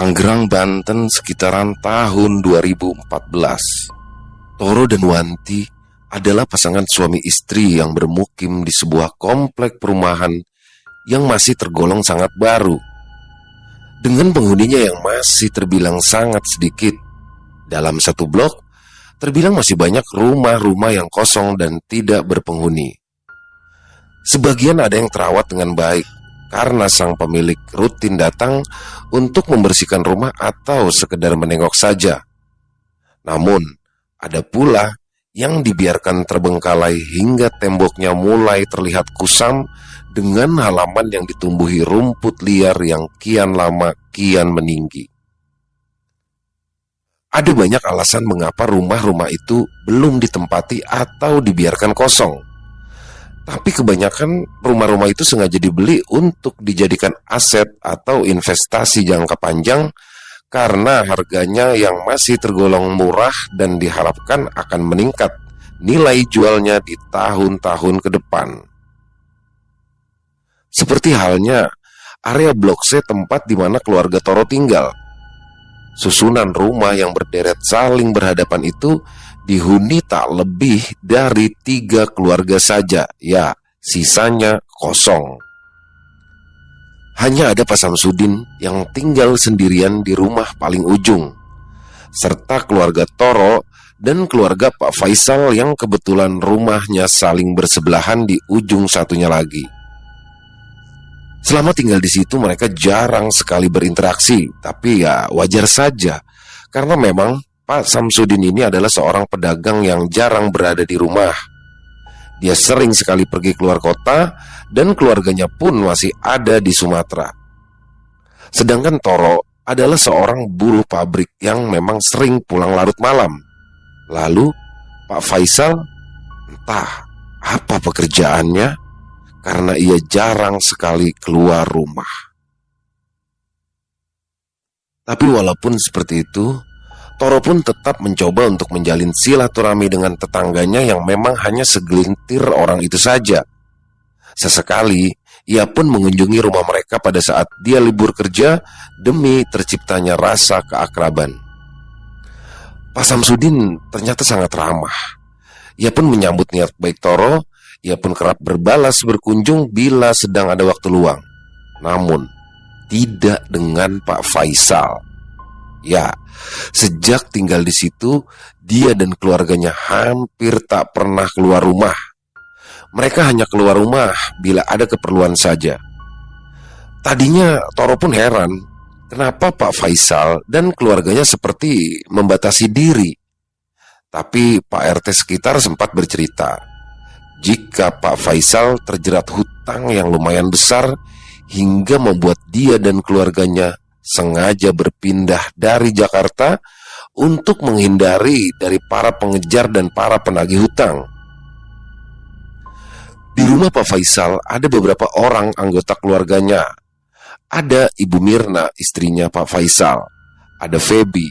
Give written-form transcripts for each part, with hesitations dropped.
Tangerang, Banten sekitaran tahun 2014. Toro dan Wanti adalah pasangan suami istri yang bermukim di sebuah komplek perumahan yang masih tergolong sangat baru. Dengan penghuninya yang masih terbilang sangat sedikit, dalam satu blok terbilang masih banyak rumah-rumah yang kosong dan tidak berpenghuni. Sebagian ada yang terawat dengan baik karena sang pemilik rutin datang untuk membersihkan rumah atau sekedar menengok saja. Namun, ada pula yang dibiarkan terbengkalai hingga temboknya mulai terlihat kusam dengan halaman yang ditumbuhi rumput liar yang kian lama kian meninggi. Ada banyak alasan mengapa rumah-rumah itu belum ditempati atau dibiarkan kosong. Tapi kebanyakan rumah-rumah itu sengaja dibeli untuk dijadikan aset atau investasi jangka panjang karena harganya yang masih tergolong murah dan diharapkan akan meningkat nilai jualnya di tahun-tahun ke depan. Seperti halnya area Blok C tempat di mana keluarga Toro tinggal. Susunan rumah yang berderet saling berhadapan itu dihuni tak lebih dari 3 keluarga saja, ya sisanya kosong. Hanya ada Pak Samsudin yang tinggal sendirian di rumah paling ujung, serta keluarga Toro dan keluarga Pak Faisal yang kebetulan rumahnya saling bersebelahan di ujung satunya lagi. Selama tinggal di situ mereka jarang sekali berinteraksi, tapi ya wajar saja karena memang Pak Samsudin ini adalah seorang pedagang yang jarang berada di rumah. Dia sering sekali pergi keluar kota dan keluarganya pun masih ada di Sumatera. Sedangkan Toro adalah seorang buruh pabrik yang memang sering pulang larut malam. Lalu Pak Faisal entah apa pekerjaannya karena ia jarang sekali keluar rumah. Tapi walaupun seperti itu, Toro pun tetap mencoba untuk menjalin silaturahmi dengan tetangganya yang memang hanya segelintir orang itu saja. Sesekali, ia pun mengunjungi rumah mereka pada saat dia libur kerja demi terciptanya rasa keakraban. Pak Samsudin ternyata sangat ramah. Ia pun menyambut niat baik Toro. Ia pun kerap berbalas berkunjung bila sedang ada waktu luang. Namun, tidak dengan Pak Faisal. Ya, sejak tinggal di situ, dia dan keluarganya hampir tak pernah keluar rumah. Mereka hanya keluar rumah bila ada keperluan saja. Tadinya Toro pun heran, kenapa Pak Faisal dan keluarganya seperti membatasi diri. Tapi Pak RT sekitar sempat bercerita, jika Pak Faisal terjerat hutang yang lumayan besar hingga membuat dia dan keluarganya sengaja berpindah dari Jakarta untuk menghindari dari para pengejar dan para penagih hutang. Di rumah Pak Faisal ada beberapa orang anggota keluarganya. Ada Ibu Mirna, istrinya Pak Faisal. Ada Feby,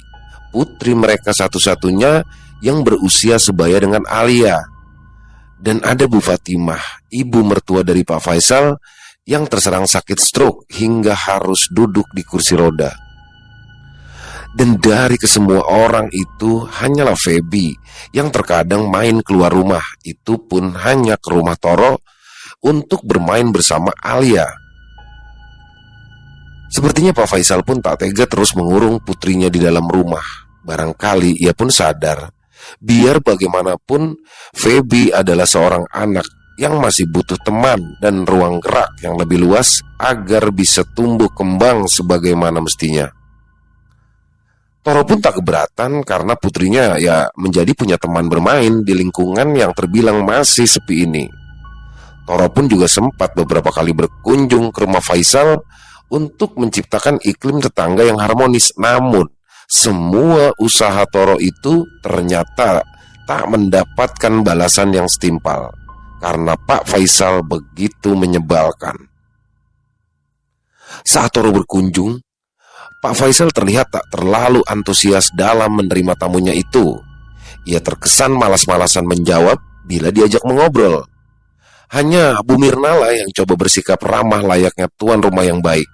putri mereka satu-satunya yang berusia sebaya dengan Alia. Dan ada Bu Fatimah, ibu mertua dari Pak Faisal yang terserang sakit stroke hingga harus duduk di kursi roda. Dan dari kesemua orang itu hanyalah Feby yang terkadang main keluar rumah, itu pun hanya ke rumah Toro untuk bermain bersama Alia. Sepertinya Pak Faisal pun tak tega terus mengurung putrinya di dalam rumah. Barangkali ia pun sadar, biar bagaimanapun Feby adalah seorang anak yang masih butuh teman dan ruang gerak yang lebih luas agar bisa tumbuh kembang sebagaimana mestinya. Toro pun tak keberatan karena putrinya ya menjadi punya teman bermain di lingkungan yang terbilang masih sepi ini. Toro pun juga sempat beberapa kali berkunjung ke rumah Faisal untuk menciptakan iklim tetangga yang harmonis. Namun semua usaha Toro itu ternyata tak mendapatkan balasan yang setimpal karena Pak Faisal begitu menyebalkan. Saat Toro berkunjung, Pak Faisal terlihat tak terlalu antusias dalam menerima tamunya itu. Ia terkesan malas-malasan menjawab bila diajak mengobrol. Hanya Bu Mirna lah yang coba bersikap ramah layaknya tuan rumah yang baik.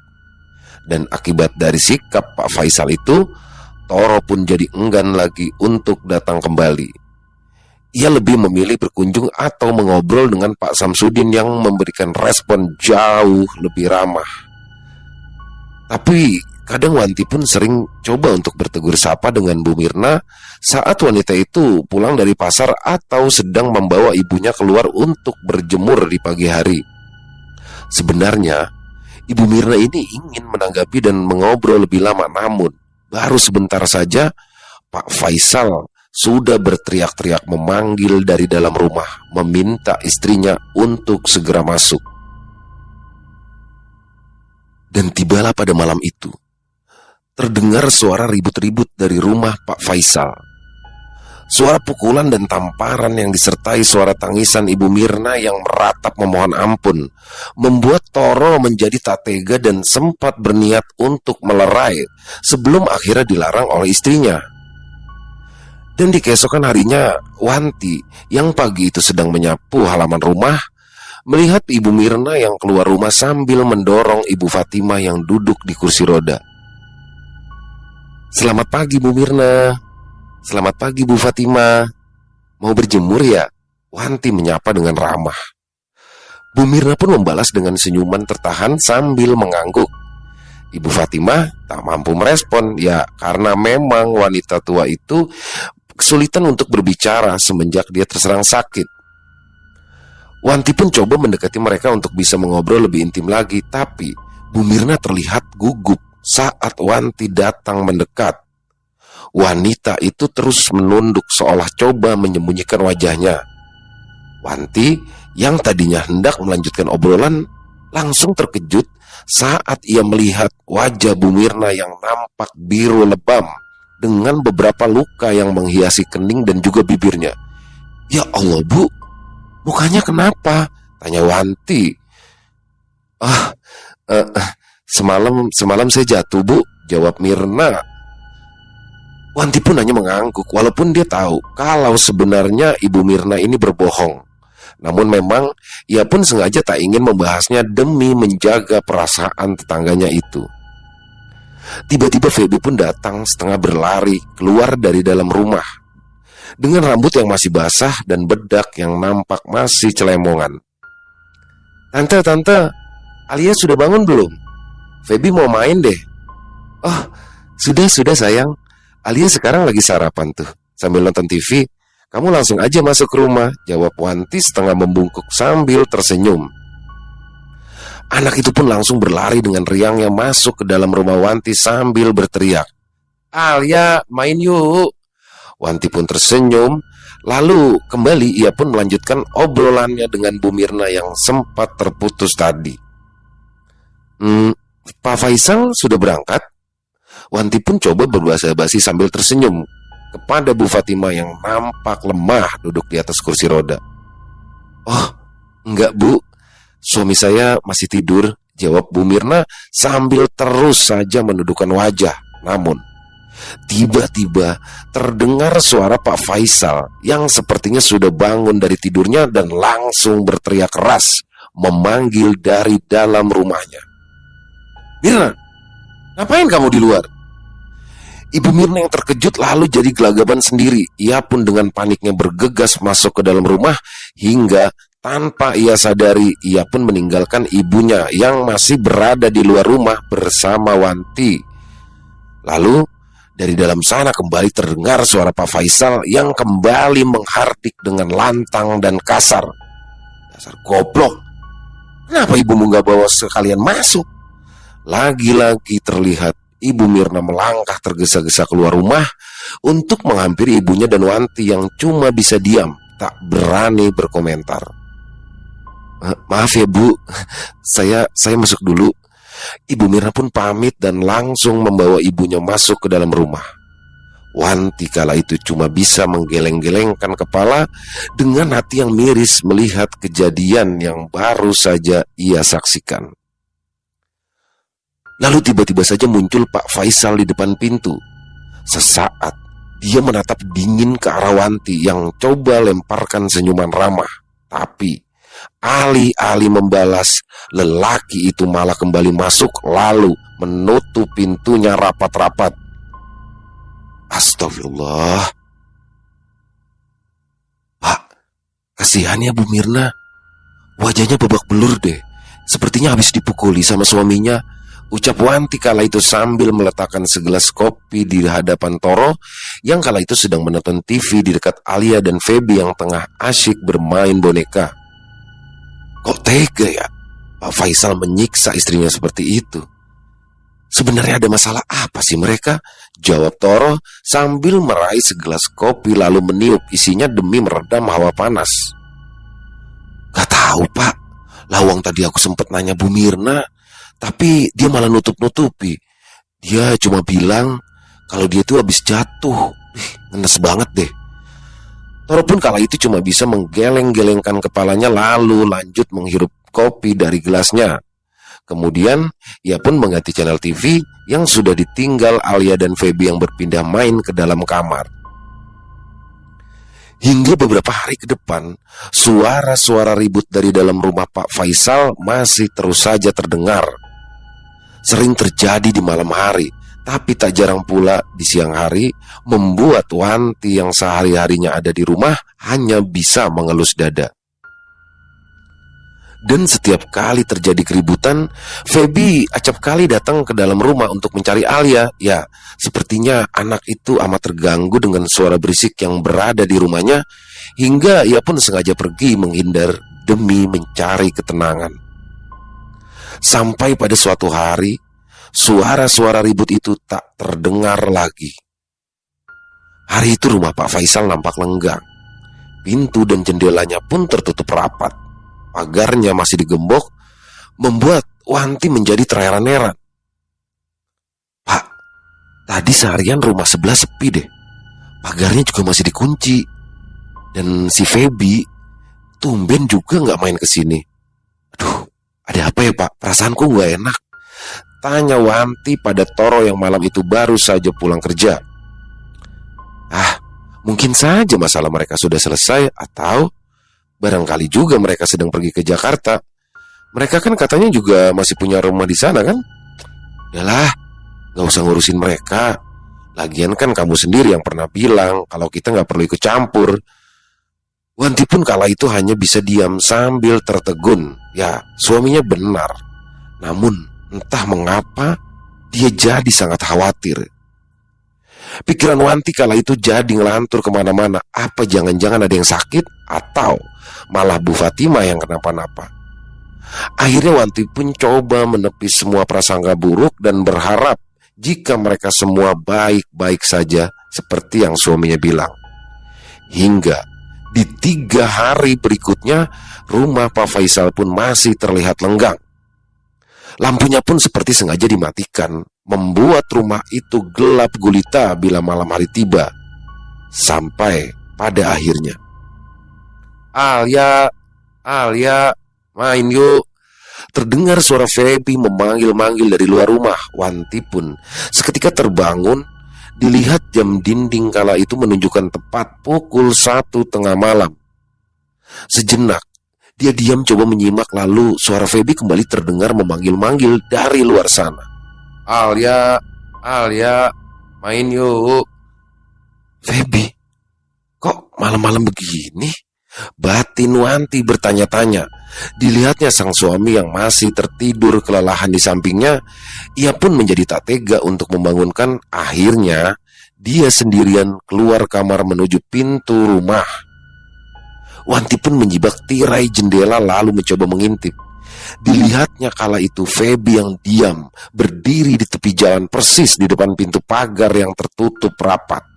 Dan akibat dari sikap Pak Faisal itu, Toro pun jadi enggan lagi untuk datang kembali. Ia lebih memilih berkunjung atau mengobrol dengan Pak Samsudin yang memberikan respon jauh lebih ramah. Tapi kadang Wanti pun sering coba untuk bertegur sapa dengan Bu Mirna saat wanita itu pulang dari pasar atau sedang membawa ibunya keluar untuk berjemur di pagi hari. Sebenarnya Ibu Mirna ini ingin menanggapi dan mengobrol lebih lama, namun baru sebentar saja Pak Faisal sudah berteriak-teriak memanggil dari dalam rumah, meminta istrinya untuk segera masuk. Dan tibalah pada malam itu, terdengar suara ribut-ribut dari rumah Pak Faisal. Suara pukulan dan tamparan yang disertai suara tangisan Ibu Mirna yang meratap memohon ampun membuat Toro menjadi tak tega dan sempat berniat untuk melerai sebelum akhirnya dilarang oleh istrinya. Dan di keesokan harinya, Wanti yang pagi itu sedang menyapu halaman rumah melihat Ibu Mirna yang keluar rumah sambil mendorong Ibu Fatimah yang duduk di kursi roda. "Selamat pagi Bu Mirna." "Selamat pagi Bu Fatimah. Mau berjemur ya?" Wanti menyapa dengan ramah. Bu Mirna pun membalas dengan senyuman tertahan sambil mengangguk. Ibu Fatimah tak mampu merespon, ya karena memang wanita tua itu kesulitan untuk berbicara semenjak dia terserang sakit. Wanti pun coba mendekati mereka untuk bisa mengobrol lebih intim lagi, tapi Bu Mirna terlihat gugup saat Wanti datang mendekat. Wanita itu terus menunduk seolah coba menyembunyikan wajahnya. Wanti yang tadinya hendak melanjutkan obrolan langsung terkejut saat ia melihat wajah Bu Mirna yang nampak biru lebam dengan beberapa luka yang menghiasi kening dan juga bibirnya. "Ya Allah Bu, mukanya kenapa?" tanya Wanti. Semalam saya jatuh Bu," jawab Mirna. Wanti pun hanya mengangguk walaupun dia tahu kalau sebenarnya Ibu Mirna ini berbohong. Namun memang ia pun sengaja tak ingin membahasnya demi menjaga perasaan tetangganya itu. Tiba-tiba Feby pun datang setengah berlari keluar dari dalam rumah dengan rambut yang masih basah dan bedak yang nampak masih celemongan. Tante, Alia sudah bangun belum? Feby mau main deh." "Oh, sudah sayang. Alia sekarang lagi sarapan tuh sambil nonton TV. Kamu langsung aja masuk ke rumah," jawab Wanti setengah membungkuk sambil tersenyum. Anak itu pun langsung berlari dengan riangnya masuk ke dalam rumah Wanti sambil berteriak, "Alia, main yuk." Wanti pun tersenyum. Lalu kembali ia pun melanjutkan obrolannya dengan Bu Mirna yang sempat terputus tadi. Pak Faisal sudah berangkat?" Wanti pun coba berbahasa basi sambil tersenyum kepada Bu Fatimah yang nampak lemah duduk di atas kursi roda. "Oh, enggak Bu, suami saya masih tidur," jawab Bu Mirna sambil terus saja menundukkan wajah. Namun tiba-tiba terdengar suara Pak Faisal yang sepertinya sudah bangun dari tidurnya dan langsung berteriak keras memanggil dari dalam rumahnya. "Mirna, ngapain kamu di luar?" Ibu Mirna yang terkejut lalu jadi gelagapan sendiri. Ia pun dengan paniknya bergegas masuk ke dalam rumah hingga tanpa ia sadari ia pun meninggalkan ibunya yang masih berada di luar rumah bersama Wanti. Lalu dari dalam sana kembali terdengar suara Pak Faisal yang kembali menghardik dengan lantang dan kasar. "Dasar goblok, kenapa ibumu gak bawa sekalian masuk?" Lagi-lagi terlihat Ibu Mirna melangkah tergesa-gesa keluar rumah untuk menghampiri ibunya dan Wanti yang cuma bisa diam, tak berani berkomentar. "Maaf ya Bu, saya masuk dulu." Ibu Mirna pun pamit dan langsung membawa ibunya masuk ke dalam rumah. Wanti kala itu cuma bisa menggeleng-gelengkan kepala dengan hati yang miris melihat kejadian yang baru saja ia saksikan. Lalu tiba-tiba saja muncul Pak Faisal di depan pintu. Sesaat dia menatap dingin ke arah Wanti yang coba lemparkan senyuman ramah. Tapi Alih-alih membalas, lelaki itu malah kembali masuk lalu menutup pintunya rapat-rapat. Astagfirullah. Pak, kasihan ya Bu Mirna. Wajahnya babak belur deh. Sepertinya habis dipukuli sama suaminya, ucap Wanti kala itu sambil meletakkan segelas kopi di hadapan Toro yang kala itu sedang menonton TV di dekat Alia dan Feby yang tengah asyik bermain boneka. Kok tega ya Pak Faisal menyiksa istrinya seperti itu? Sebenarnya ada masalah apa sih mereka? Jawab Toro sambil meraih segelas kopi lalu meniup isinya demi meredam hawa panas. Gak tahu Pak, lawang tadi aku sempat nanya Bu Mirna, tapi dia malah nutup-nutupi. Dia cuma bilang kalau dia itu habis jatuh. Ngenes banget deh. Toro pun kala itu cuma bisa menggeleng-gelengkan kepalanya lalu lanjut menghirup kopi dari gelasnya. Kemudian ia pun mengganti channel TV yang sudah ditinggal Alia dan Feby yang berpindah main ke dalam kamar. Hingga beberapa hari ke depan, suara-suara ribut dari dalam rumah Pak Faisal masih terus saja terdengar. Sering terjadi di malam hari, tapi tak jarang pula di siang hari, membuat Wanti yang sehari-harinya ada di rumah hanya bisa mengelus dada. Dan setiap kali terjadi keributan, Feby acap kali datang ke dalam rumah untuk mencari Alia. Ya, sepertinya anak itu amat terganggu dengan suara berisik yang berada di rumahnya, hingga ia pun sengaja pergi menghindar demi mencari ketenangan. Sampai pada suatu hari, suara-suara ribut itu tak terdengar lagi. Hari itu rumah Pak Faisal nampak lenggang. Pintu dan jendelanya pun tertutup rapat. Pagarnya masih digembok, membuat Wanti menjadi terheran-heran. Pak, tadi seharian rumah sebelah sepi deh. Pagarnya juga masih dikunci. Dan si Feby tumben juga gak main kesini. Aduh, ada apa ya Pak? Perasaanku gak enak. Tanya Wanti pada Toro yang malam itu baru saja pulang kerja. Mungkin saja masalah mereka sudah selesai, atau barangkali juga mereka sedang pergi ke Jakarta. Mereka kan katanya juga masih punya rumah di sana kan? Yalah, gak usah ngurusin mereka. Lagian kan kamu sendiri yang pernah bilang kalau kita gak perlu ikut campur. Wanti pun kala itu hanya bisa diam sambil tertegun. Ya, suaminya benar. Namun entah mengapa dia jadi sangat khawatir. Pikiran Wanti kala itu jadi ngelantur kemana-mana. Apa jangan-jangan ada yang sakit, atau malah Bu Fatimah yang kenapa-napa. Akhirnya Wanti pun coba menepis semua prasangka buruk dan berharap jika mereka semua baik-baik saja seperti yang suaminya bilang. Hingga di 3 hari berikutnya, rumah Pak Faisal pun masih terlihat lenggang. Lampunya pun seperti sengaja dimatikan, membuat rumah itu gelap gulita bila malam hari tiba. Sampai pada akhirnya, Alia, main yuk. Terdengar suara Feby memanggil-manggil dari luar rumah. Wanti pun seketika terbangun. Dilihat jam dinding kala itu menunjukkan tepat pukul 1 tengah malam. Sejenak dia diam coba menyimak, lalu suara Feby kembali terdengar memanggil-manggil dari luar sana. Alia, main yuk. Feby, kok malam-malam begini? Batin Wanti bertanya-tanya. Dilihatnya sang suami yang masih tertidur kelelahan di sampingnya, ia pun menjadi tak tega untuk membangunkan. Akhirnya dia sendirian keluar kamar menuju pintu rumah. Wanti pun menjibak tirai jendela lalu mencoba mengintip. Dilihatnya kala itu Feby yang diam berdiri di tepi jalan persis di depan pintu pagar yang tertutup rapat.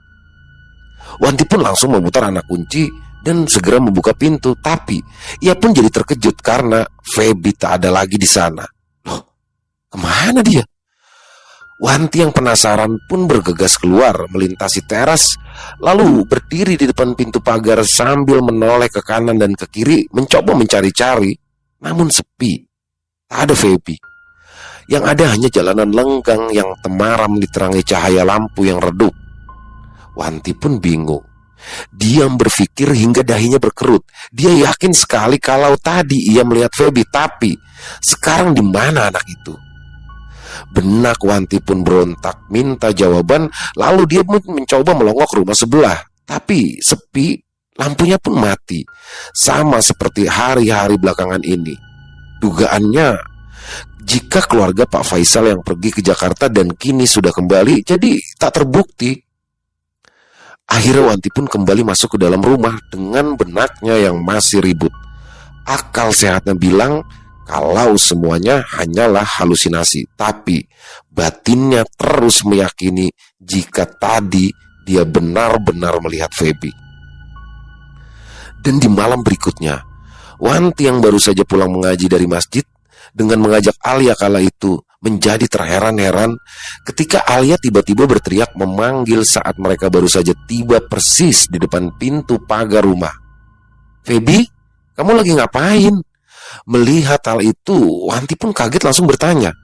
Wanti pun langsung memutar anak kunci dan segera membuka pintu. Tapi ia pun jadi terkejut karena Feby tak ada lagi di sana. Loh, kemana dia? Wanti yang penasaran pun bergegas keluar melintasi teras, lalu berdiri di depan pintu pagar sambil menoleh ke kanan dan ke kiri mencoba mencari-cari. Namun sepi, tak ada Feby. Yang ada hanya jalanan lenggang yang temaram diterangi cahaya lampu yang redup. Wanti pun bingung. Diam berpikir hingga dahinya berkerut. Dia yakin sekali kalau tadi ia melihat Feby, tapi sekarang di mana anak itu? Benak Wanti pun berontak minta jawaban. Lalu dia pun mencoba melongok rumah sebelah, tapi sepi, lampunya pun mati. Sama seperti hari-hari belakangan ini. Dugaannya, jika keluarga Pak Faisal yang pergi ke Jakarta dan kini sudah kembali, jadi tak terbukti. Akhirnya Wanti pun kembali masuk ke dalam rumah dengan benaknya yang masih ribut. Akal sehatnya bilang kalau semuanya hanyalah halusinasi, tapi batinnya terus meyakini jika tadi dia benar-benar melihat Feby. Dan di malam berikutnya, Wanti yang baru saja pulang mengaji dari masjid dengan mengajak Alia kala itu menjadi terheran-heran ketika Alia tiba-tiba berteriak memanggil saat mereka baru saja tiba persis di depan pintu pagar rumah. "Feby, kamu lagi ngapain?" Melihat hal itu, Wanti pun kaget langsung bertanya,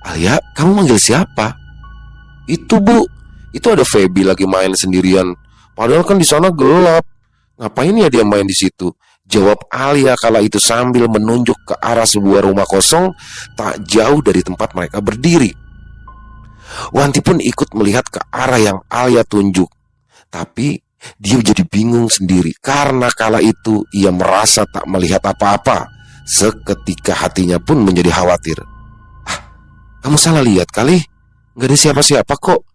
"Alia, kamu manggil siapa?" "Itu Bu, itu ada Feby lagi main sendirian. Padahal kan di sana gelap. Ngapain ya dia main di situ?" Jawab Alia kala itu sambil menunjuk ke arah sebuah rumah kosong tak jauh dari tempat mereka berdiri. Wanti pun ikut melihat ke arah yang Alia tunjuk. Tapi dia jadi bingung sendiri karena kala itu ia merasa tak melihat apa-apa. Seketika hatinya pun menjadi khawatir. "Kamu salah lihat kali, gak ada siapa-siapa kok."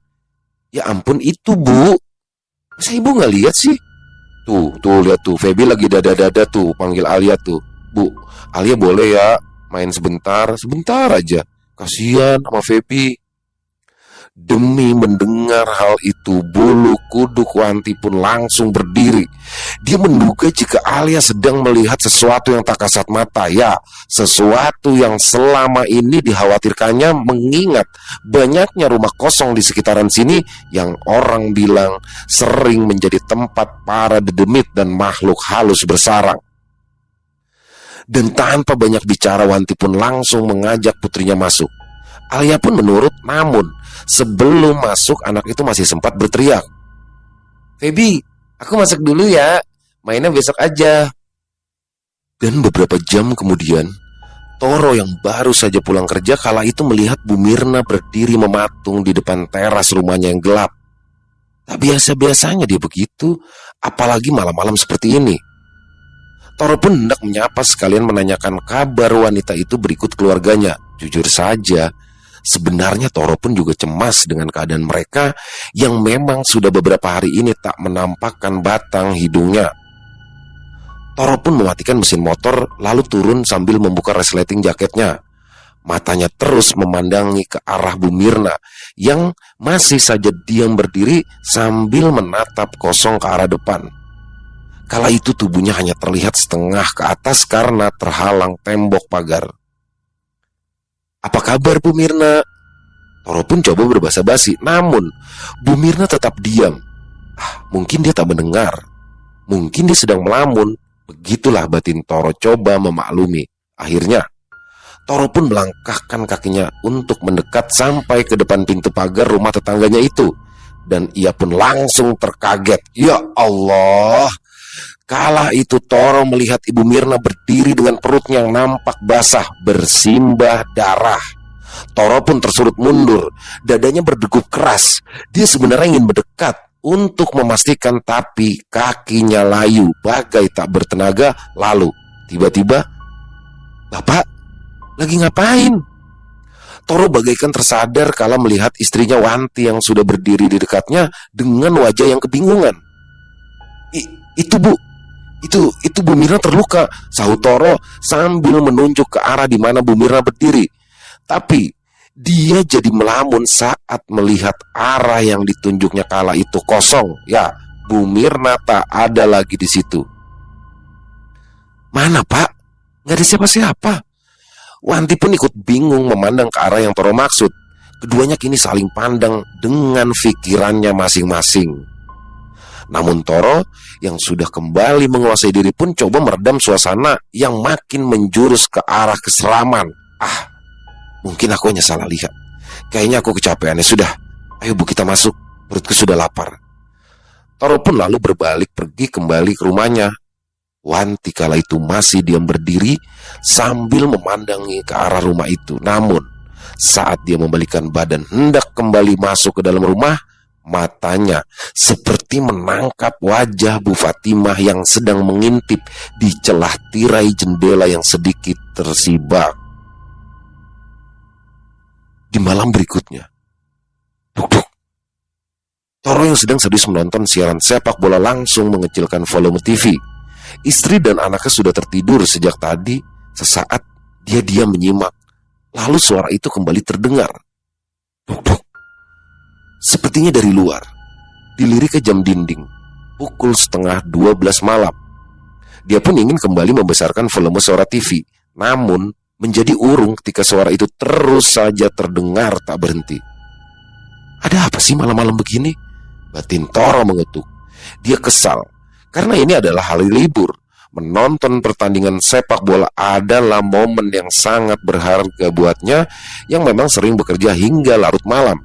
"Ya ampun, itu Bu. Masa ibu gak lihat sih? Tuh lihat tuh, Feby lagi dada-dada tuh, panggil Alia tuh. Bu, Alia boleh ya main sebentar aja. Kasihan sama Feby." Demi mendengar hal itu, bulu kuduk Wanti pun langsung berdiri. Dia menduga jika Alia sedang melihat sesuatu yang tak kasat mata, ya, sesuatu yang selama ini dikhawatirkannya, mengingat banyaknya rumah kosong di sekitaran sini yang orang bilang sering menjadi tempat para dedemit dan makhluk halus bersarang. Dan tanpa banyak bicara, Wanti pun langsung mengajak putrinya masuk. Alia pun menurut, namun sebelum masuk anak itu masih sempat berteriak, "Feby, aku masuk dulu ya, mainnya besok aja." Dan beberapa jam kemudian, Toro yang baru saja pulang kerja kala itu melihat Bu Mirna berdiri mematung di depan teras rumahnya yang gelap. Tak biasa-biasanya dia begitu, apalagi malam-malam seperti ini. Toro pun hendak menyapa sekalian menanyakan kabar wanita itu berikut keluarganya. Jujur saja, sebenarnya Toro pun juga cemas dengan keadaan mereka yang memang sudah beberapa hari ini tak menampakkan batang hidungnya. Toro pun mematikan mesin motor lalu turun sambil membuka resleting jaketnya. Matanya terus memandangi ke arah Bu Mirna yang masih saja diam berdiri sambil menatap kosong ke arah depan. Kala itu tubuhnya hanya terlihat setengah ke atas karena terhalang tembok pagar. "Apa kabar Bu Mirna?" Toro pun coba berbasa basi, namun Bu Mirna tetap diam. Mungkin dia tak mendengar, mungkin dia sedang melamun. Begitulah batin Toro coba memaklumi. Akhirnya Toro pun melangkahkan kakinya untuk mendekat sampai ke depan pintu pagar rumah tetangganya itu. Dan ia pun langsung terkaget. Ya Allah! Kala itu Toro melihat Ibu Mirna berdiri dengan perutnya yang nampak basah, bersimbah darah. Toro pun tersurut mundur, dadanya berdegup keras. Dia sebenarnya ingin mendekat untuk memastikan, tapi kakinya layu bagai tak bertenaga. Lalu tiba-tiba, "Bapak, lagi ngapain?" Toro bagaikan tersadar kala melihat istrinya Wanti yang sudah berdiri di dekatnya dengan wajah yang kebingungan. Itu Bu, itu Bu Mirna terluka," sahut Toro sambil menunjuk ke arah di mana Bu Mirna berdiri. Tapi dia jadi melamun saat melihat arah yang ditunjuknya kala itu kosong. Ya, Bu Mirna tak ada lagi di situ. "Mana Pak? Gak ada siapa-siapa." Wanti pun ikut bingung memandang ke arah yang Toro maksud. Keduanya kini saling pandang dengan pikirannya masing-masing. Namun Toro yang sudah kembali menguasai diri pun coba meredam suasana yang makin menjurus ke arah keseraman. Mungkin aku hanya salah lihat. Kayaknya aku kecapean. Ya sudah, ayo Bu, kita masuk. Perutku sudah lapar. Toro pun lalu berbalik pergi kembali ke rumahnya. Wanti kala itu masih diam berdiri sambil memandangi ke arah rumah itu. Namun saat dia membalikkan badan hendak kembali masuk ke dalam rumah, matanya seperti menangkap wajah Bu Fatimah yang sedang mengintip di celah tirai jendela yang sedikit tersibak. Di malam berikutnya, duk-duk, Toro yang sedang serius menonton siaran sepak bola langsung mengecilkan volume TV. Istri dan anaknya sudah tertidur sejak tadi. Sesaat dia diam menyimak. Lalu suara itu kembali terdengar. Duk-duk. Sepertinya dari luar. Dilirik ke jam dinding. Pukul 11:30 malam. Dia pun ingin kembali membesarkan volume suara TV. Namun menjadi urung ketika suara itu terus saja terdengar tak berhenti. Ada apa sih malam-malam begini? Batin Toro mengetuk. Dia kesal karena ini adalah hari libur. Menonton pertandingan sepak bola adalah momen yang sangat berharga buatnya, yang memang sering bekerja hingga larut malam.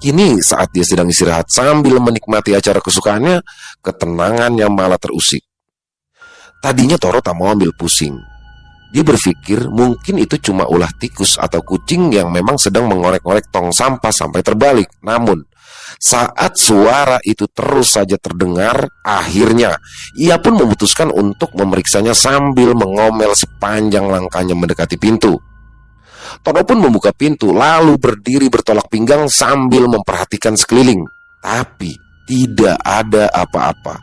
Kini saat dia sedang istirahat sambil menikmati acara kesukaannya, ketenangannya malah terusik. Tadinya Toro tak mau ambil pusing. Dia berpikir mungkin itu cuma ulah tikus atau kucing yang memang sedang mengorek-orek tong sampah sampai terbalik. Namun saat suara itu terus saja terdengar, akhirnya ia pun memutuskan untuk memeriksanya sambil mengomel sepanjang langkahnya mendekati pintu. Toro pun membuka pintu lalu berdiri bertolak pinggang sambil memperhatikan sekeliling. Tapi tidak ada apa-apa.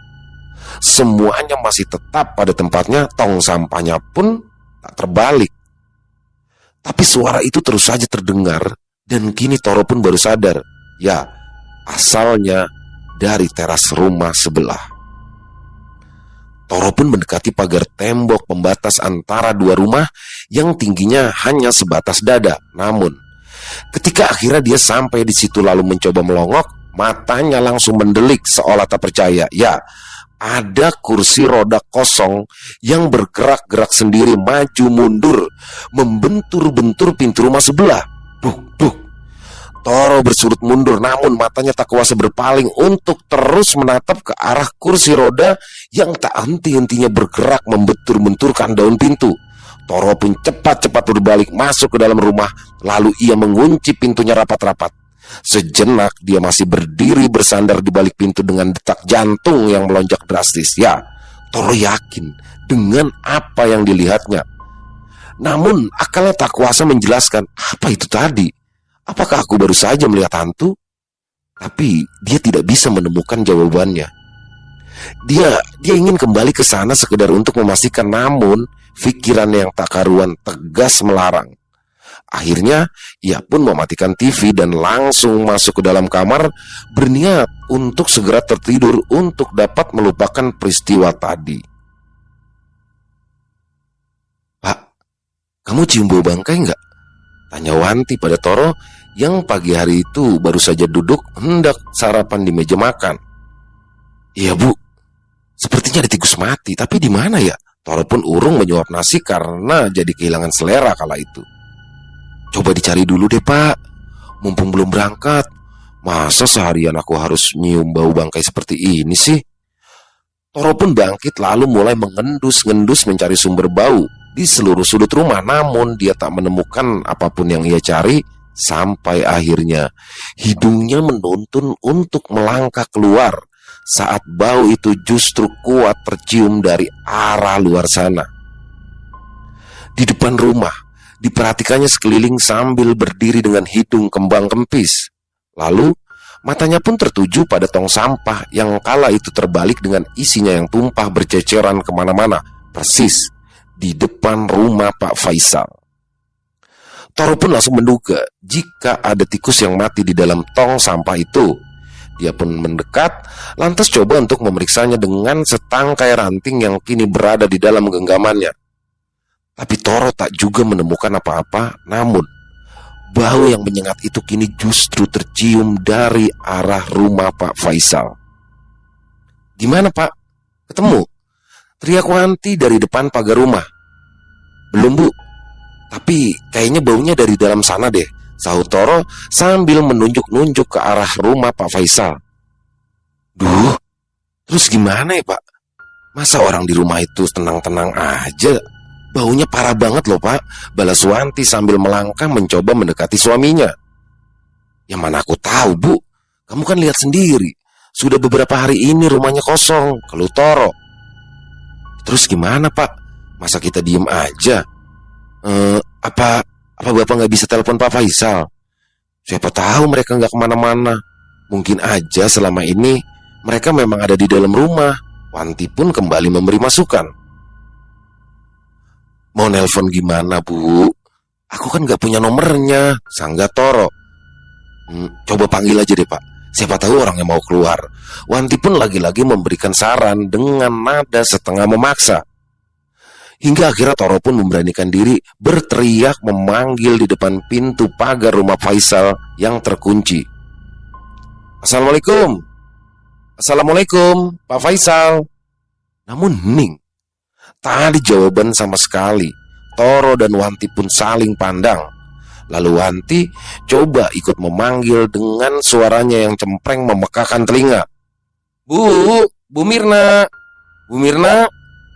Semuanya masih tetap pada tempatnya, tong sampahnya pun tak terbalik. Tapi suara itu terus saja terdengar dan kini Toro pun baru sadar. Ya, asalnya dari teras rumah sebelah. Toro pun mendekati pagar tembok pembatas antara dua rumah yang tingginya hanya sebatas dada. Namun, ketika akhirnya dia sampai di situ lalu mencoba melongok, matanya langsung mendelik seolah tak percaya. Ya, ada kursi roda kosong yang bergerak-gerak sendiri maju mundur, membentur-bentur pintu rumah sebelah. Duk. Toro bersurut mundur, namun matanya tak kuasa berpaling untuk terus menatap ke arah kursi roda yang tak henti-hentinya bergerak membentur-benturkan daun pintu. Toro pun cepat-cepat berbalik masuk ke dalam rumah, lalu ia mengunci pintunya rapat-rapat. Sejenak dia masih berdiri bersandar di balik pintu dengan detak jantung yang melonjak drastis. Ya, Toro yakin dengan apa yang dilihatnya. Namun akalnya tak kuasa menjelaskan apa itu tadi. Apakah aku baru saja melihat hantu? Tapi dia tidak bisa menemukan jawabannya. Dia ingin kembali ke sana sekedar untuk memastikan, namun pikirannya yang tak karuan tegas melarang. Akhirnya ia pun mematikan TV dan langsung masuk ke dalam kamar, berniat untuk segera tertidur untuk dapat melupakan peristiwa tadi. Pak, kamu cium bau bangkai enggak? Tanya Wanti pada Toro yang pagi hari itu baru saja duduk hendak sarapan di meja makan. Iya Bu, sepertinya ada tikus mati, tapi di mana ya? Toro pun urung menyuap nasi karena jadi kehilangan selera kala itu. Coba dicari dulu deh Pak, mumpung belum berangkat. Masa seharian aku harus nyium bau bangkai seperti ini sih? Toro pun bangkit lalu mulai mengendus-ngendus mencari sumber bau di seluruh sudut rumah. Namun dia tak menemukan apapun yang ia cari, sampai akhirnya hidungnya menuntun untuk melangkah keluar saat bau itu justru kuat tercium dari arah luar sana. Di depan rumah diperhatikannya sekeliling sambil berdiri dengan hidung kembang kempis. Lalu matanya pun tertuju pada tong sampah yang kala itu terbalik dengan isinya yang tumpah berceceran kemana-mana, persis di depan rumah Pak Faisal. Toro pun langsung menduga jika ada tikus yang mati di dalam tong sampah itu. Dia pun mendekat, lantas coba untuk memeriksanya dengan setangkai ranting yang kini berada di dalam genggamannya. Tapi Toro tak juga menemukan apa-apa. Namun bau yang menyengat itu kini justru tercium dari arah rumah Pak Faisal. Gimana Pak? Ketemu? Teriak Wanti dari depan pagar rumah. Belum Bu, tapi kayaknya baunya dari dalam sana deh, sahut Toro sambil menunjuk-nunjuk ke arah rumah Pak Faisal. Duh, terus gimana ya Pak? Masa orang di rumah itu tenang-tenang aja? Baunya parah banget loh Pak, balas Wanti sambil melangkah mencoba mendekati suaminya. Yang mana aku tahu Bu, kamu kan lihat sendiri, sudah beberapa hari ini rumahnya kosong, keluh Toro. Terus gimana Pak? Masa kita diem aja? Apa Bapak nggak bisa telepon Pak Faisal? Siapa tahu mereka nggak kemana-mana. Mungkin aja selama ini mereka memang ada di dalam rumah. Wanti pun kembali memberi masukan. Mau nelpon gimana Bu? Aku kan nggak punya nomornya, sangga Toro. Coba panggil aja deh Pak, siapa tahu orangnya mau keluar. Wanti pun lagi-lagi memberikan saran dengan nada setengah memaksa. Hingga akhirnya Toro pun memberanikan diri berteriak memanggil di depan pintu pagar rumah Faisal yang terkunci. Assalamualaikum. Assalamualaikum Pak Faisal. Namun hening. Tak ada jawaban sama sekali. Toro dan Wanti pun saling pandang. Lalu Wanti coba ikut memanggil dengan suaranya yang cempreng memekakan telinga. Bu Mirna. Bu Mirna.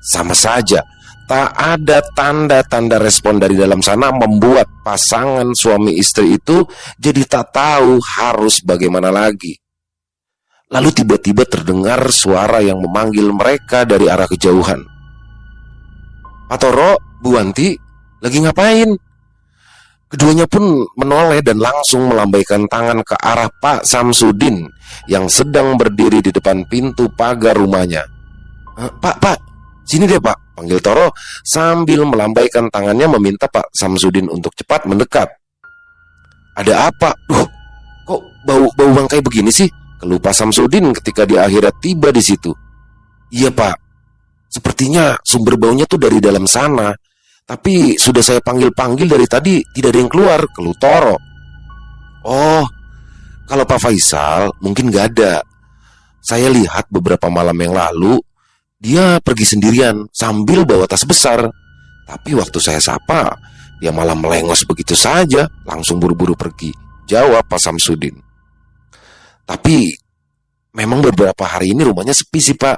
Sama saja. Tak ada tanda-tanda respon dari dalam sana, membuat pasangan suami istri itu jadi tak tahu harus bagaimana lagi. Lalu tiba-tiba terdengar suara yang memanggil mereka dari arah kejauhan. Pak Toro, Bu Wanti, lagi ngapain? Keduanya pun menoleh dan langsung melambaikan tangan ke arah Pak Samsudin yang sedang berdiri di depan pintu pagar rumahnya. Pak, sini deh Pak, panggil Toro sambil melambaikan tangannya meminta Pak Samsudin untuk cepat mendekat. Ada apa? Kok bau bangkai begini sih? Keluh Pak Samsudin ketika dia akhirnya tiba di situ. Iya Pak, sepertinya sumber baunya tuh dari dalam sana. Tapi sudah saya panggil-panggil dari tadi tidak ada yang keluar, keluh Toro. Oh, kalau Pak Faisal mungkin gak ada. Saya lihat beberapa malam yang lalu dia pergi sendirian sambil bawa tas besar. Tapi waktu saya sapa, dia malah melengos begitu saja, langsung buru-buru pergi, jawab Pak Samsudin. Tapi memang beberapa hari ini rumahnya sepi sih Pak.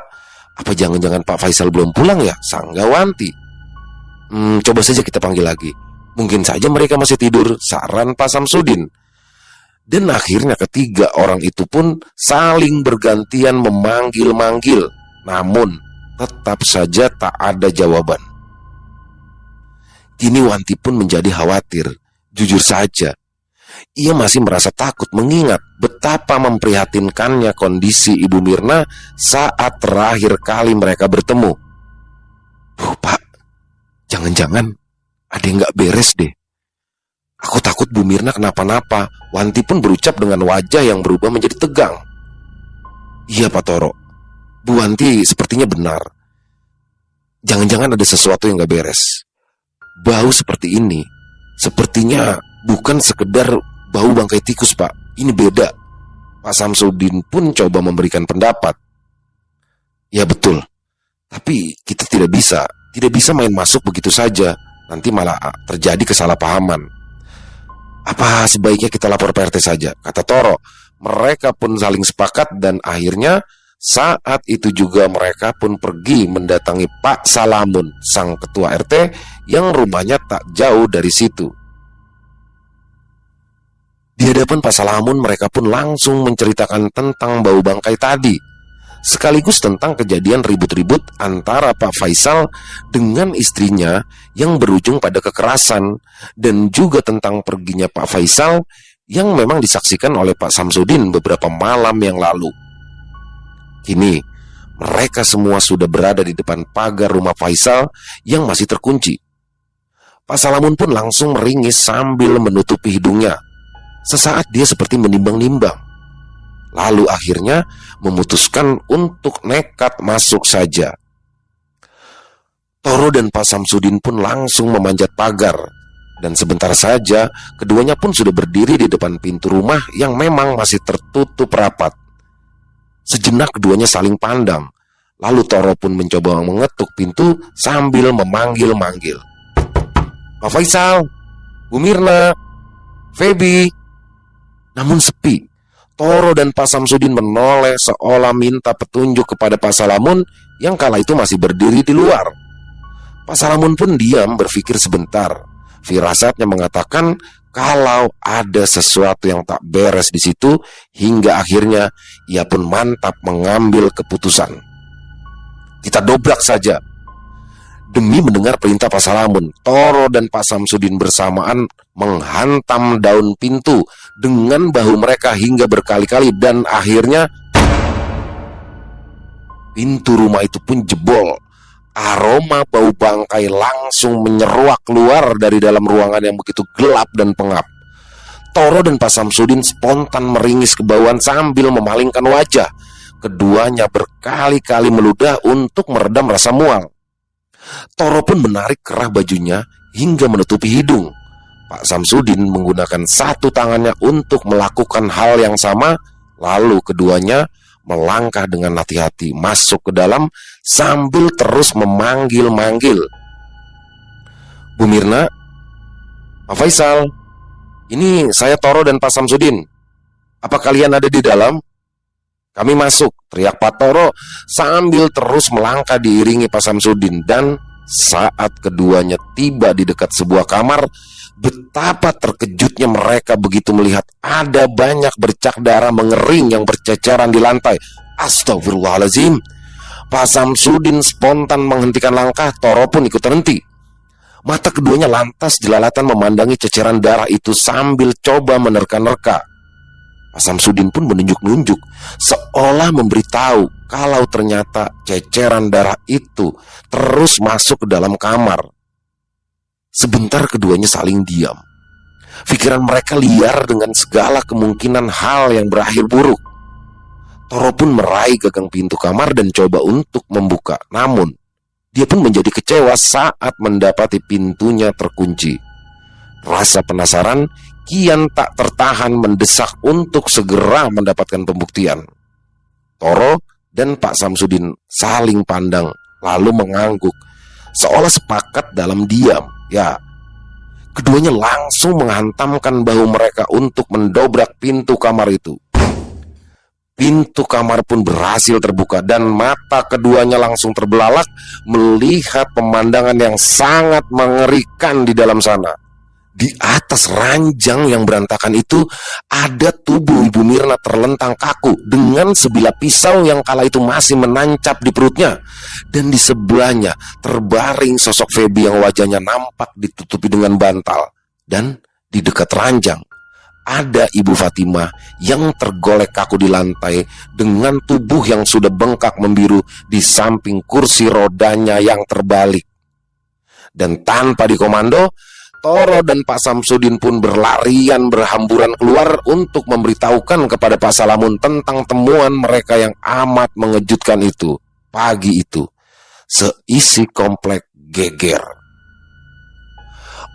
Apa jangan-jangan Pak Faisal belum pulang ya? Sangga Wanti. Coba saja kita panggil lagi. Mungkin saja mereka masih tidur, saran Pak Samsudin. Dan akhirnya ketiga orang itu pun saling bergantian memanggil-manggil. Namun tetap saja tak ada jawaban. Kini Wanti pun menjadi khawatir. Jujur saja, ia masih merasa takut mengingat betapa memprihatinkannya kondisi Ibu Mirna saat terakhir kali mereka bertemu. Pak, jangan-jangan ada yang gak beres deh. Aku takut Bu Mirna kenapa-napa. Wanti pun berucap dengan wajah yang berubah menjadi tegang. Iya Pak Toro, Bu Wanti sepertinya benar. Jangan-jangan ada sesuatu yang gak beres. Bau seperti ini sepertinya bukan sekedar bau bangkai tikus Pak. Ini beda. Pak Samsudin pun coba memberikan pendapat. Ya betul, tapi kita tidak bisa main masuk begitu saja. Nanti malah terjadi kesalahpahaman. Apa sebaiknya kita lapor PRT saja, kata Toro. Mereka pun saling sepakat dan akhirnya saat itu juga mereka pun pergi mendatangi Pak Salamun, sang ketua RT yang rumahnya tak jauh dari situ. Di hadapan Pak Salamun mereka pun langsung menceritakan tentang bau bangkai tadi, sekaligus tentang kejadian ribut-ribut antara Pak Faisal dengan istrinya yang berujung pada kekerasan, dan juga tentang perginya Pak Faisal yang memang disaksikan oleh Pak Samsudin beberapa malam yang lalu. Kini mereka semua sudah berada di depan pagar rumah Faisal yang masih terkunci. Pak Salamun pun langsung meringis sambil menutupi hidungnya. Sesaat dia seperti menimbang-nimbang, lalu akhirnya memutuskan untuk nekat masuk saja. Toro dan Pak Samsudin pun langsung memanjat pagar, dan sebentar saja keduanya pun sudah berdiri di depan pintu rumah yang memang masih tertutup rapat. Sejenak keduanya saling pandang, lalu Toro pun mencoba mengetuk pintu sambil memanggil-manggil. Pak Faisal, Bu Mirna, Feby. Namun sepi. Toro dan Pak Samsudin menoleh seolah minta petunjuk kepada Pak Salamun yang kala itu masih berdiri di luar. Pak Salamun pun diam berpikir sebentar. Firasatnya mengatakan kalau ada sesuatu yang tak beres di situ, hingga akhirnya ia pun mantap mengambil keputusan. Kita dobrak saja. Demi mendengar perintah Pak Salamun, Toro dan Pak Samsudin bersamaan menghantam daun pintu dengan bahu mereka hingga berkali-kali, dan akhirnya pintu rumah itu pun jebol. Aroma bau bangkai langsung menyeruak keluar dari dalam ruangan yang begitu gelap dan pengap. Toro dan Pak Samsudin spontan meringis kebauan sambil memalingkan wajah. Keduanya berkali-kali meludah untuk meredam rasa mual. Toro pun menarik kerah bajunya hingga menutupi hidung. Pak Samsudin menggunakan satu tangannya untuk melakukan hal yang sama. Lalu keduanya melangkah dengan hati-hati masuk ke dalam sambil terus memanggil-manggil. Bu Mirna, Pak Faisal, ini saya Toro dan Pak Samsudin. Apa kalian ada di dalam? Kami masuk, teriak Pak Toro sambil terus melangkah diiringi Pak Samsudin. Dan saat keduanya tiba di dekat sebuah kamar, betapa terkejutnya mereka begitu melihat ada banyak bercak darah mengering yang berceceran di lantai. Astagfirullahaladzim. Pak Samsudin spontan menghentikan langkah, Toro pun ikut terhenti. Mata keduanya lantas jelalatan memandangi ceceran darah itu sambil coba menerka-nerka. Pak Samsudin pun menunjuk-nunjuk seolah memberitahu kalau ternyata ceceran darah itu terus masuk ke dalam kamar. Sebentar keduanya saling diam. Pikiran mereka liar dengan segala kemungkinan hal yang berakhir buruk. Toro pun meraih gagang pintu kamar dan coba untuk membuka. Namun dia pun menjadi kecewa saat mendapati pintunya terkunci. Rasa penasaran kian tak tertahan mendesak untuk segera mendapatkan pembuktian. Toro dan Pak Samsudin saling pandang lalu mengangguk seolah sepakat dalam diam. Ya, keduanya langsung menghantamkan bahu mereka untuk mendobrak pintu kamar itu. Pintu kamar pun berhasil terbuka dan mata keduanya langsung terbelalak melihat pemandangan yang sangat mengerikan di dalam sana. Di atas ranjang yang berantakan itu ada tubuh Ibu Mirna terlentang kaku dengan sebilah pisau yang kala itu masih menancap di perutnya. Dan di sebelahnya terbaring sosok Feby yang wajahnya nampak ditutupi dengan bantal. Dan di dekat ranjang ada Ibu Fatimah yang tergolek kaku di lantai dengan tubuh yang sudah bengkak membiru di samping kursi rodanya yang terbalik. Dan tanpa dikomando, Toro dan Pak Samsudin pun berlarian berhamburan keluar untuk memberitahukan kepada Pak Salamun tentang temuan mereka yang amat mengejutkan itu. Pagi itu, seisi komplek geger.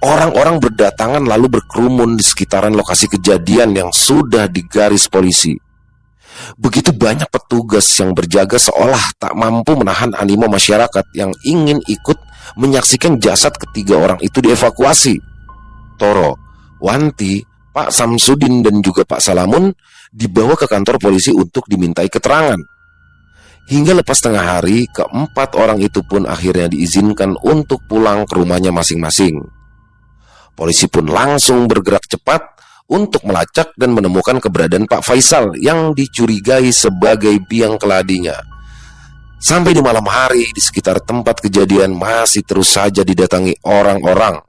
Orang-orang berdatangan lalu berkerumun di sekitaran lokasi kejadian yang sudah digaris polisi. Begitu banyak petugas yang berjaga seolah tak mampu menahan animo masyarakat yang ingin ikut menyaksikan jasad ketiga orang itu dievakuasi. Toro, Wanti, Pak Samsudin dan juga Pak Salamun dibawa ke kantor polisi untuk dimintai keterangan. Hingga lepas tengah hari, keempat orang itu pun akhirnya diizinkan untuk pulang ke rumahnya masing-masing. Polisi pun langsung bergerak cepat untuk melacak dan menemukan keberadaan Pak Faisal yang dicurigai sebagai biang keladinya. Sampai di malam hari di sekitar tempat kejadian masih terus saja didatangi orang-orang.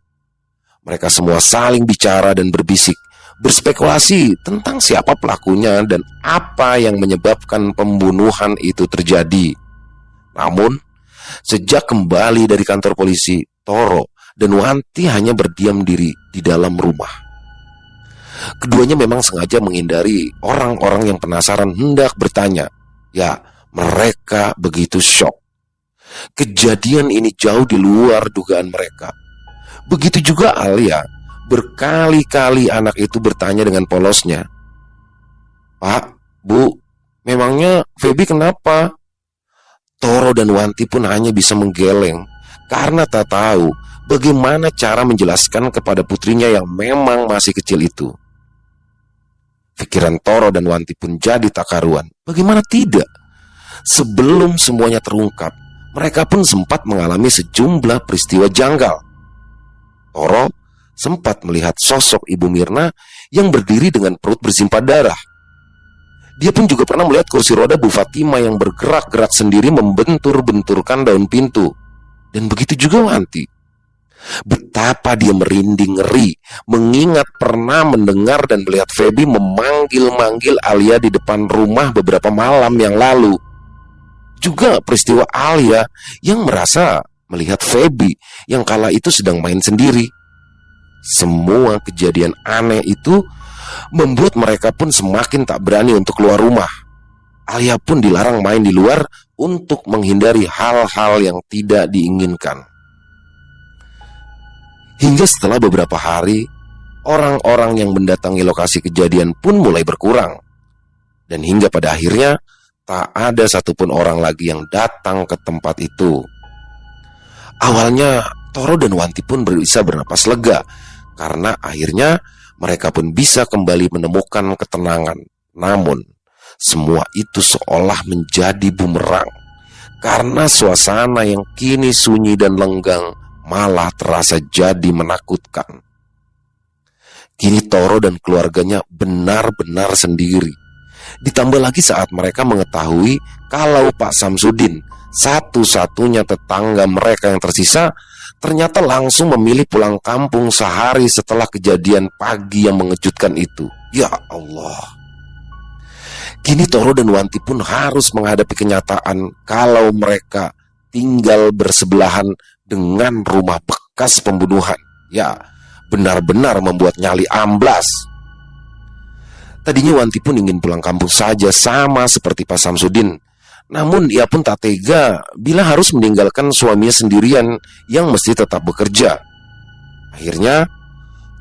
Mereka semua saling bicara dan berbisik, berspekulasi tentang siapa pelakunya dan apa yang menyebabkan pembunuhan itu terjadi. Namun, sejak kembali dari kantor polisi, Toro dan Wanti hanya berdiam diri di dalam rumah. Keduanya memang sengaja menghindari orang-orang yang penasaran hendak bertanya. Ya, mereka begitu syok. Kejadian ini jauh di luar dugaan mereka. Begitu juga Alia. Berkali-kali anak itu bertanya dengan polosnya, "Pak, Bu, memangnya Feby kenapa?" Toro dan Wanti pun hanya bisa menggeleng karena tak tahu bagaimana cara menjelaskan kepada putrinya yang memang masih kecil itu. Pikiran Toro dan Wanti pun jadi tak karuan. Bagaimana tidak? Sebelum semuanya terungkap, mereka pun sempat mengalami sejumlah peristiwa janggal. Toro sempat melihat sosok Ibu Mirna yang berdiri dengan perut bersimpah darah. Dia pun juga pernah melihat kursi roda Bu Fatima yang bergerak-gerak sendiri membentur-benturkan daun pintu. Dan begitu juga Wanti. Betapa dia merinding ngeri mengingat pernah mendengar dan melihat Feby memanggil-manggil Alia di depan rumah beberapa malam yang lalu. Juga peristiwa Alia yang merasa melihat Feby yang kala itu sedang main sendiri. Semua kejadian aneh itu membuat mereka pun semakin tak berani untuk keluar rumah. Alia pun dilarang main di luar untuk menghindari hal-hal yang tidak diinginkan. Hingga setelah beberapa hari, orang-orang yang mendatangi lokasi kejadian pun mulai berkurang. Dan hingga pada akhirnya, tak ada satupun orang lagi yang datang ke tempat itu. Awalnya, Toro dan Wanti pun bisa bernapas lega, karena akhirnya mereka pun bisa kembali menemukan ketenangan. Namun, semua itu seolah menjadi bumerang, karena suasana yang kini sunyi dan lenggang malah terasa jadi menakutkan. Kini Toro dan keluarganya benar-benar sendiri. Ditambah lagi saat mereka mengetahui kalau Pak Samsudin, satu-satunya tetangga mereka yang tersisa, ternyata langsung memilih pulang kampung sehari setelah kejadian pagi yang mengejutkan itu. Ya Allah. Kini Toro dan Wanti pun harus menghadapi kenyataan kalau mereka tinggal bersebelahan dengan rumah bekas pembunuhan. Ya, benar-benar membuat nyali amblas. Tadinya Wanti pun ingin pulang kampung saja sama seperti Pak Samsudin. Namun ia pun tak tega bila harus meninggalkan suaminya sendirian yang mesti tetap bekerja. Akhirnya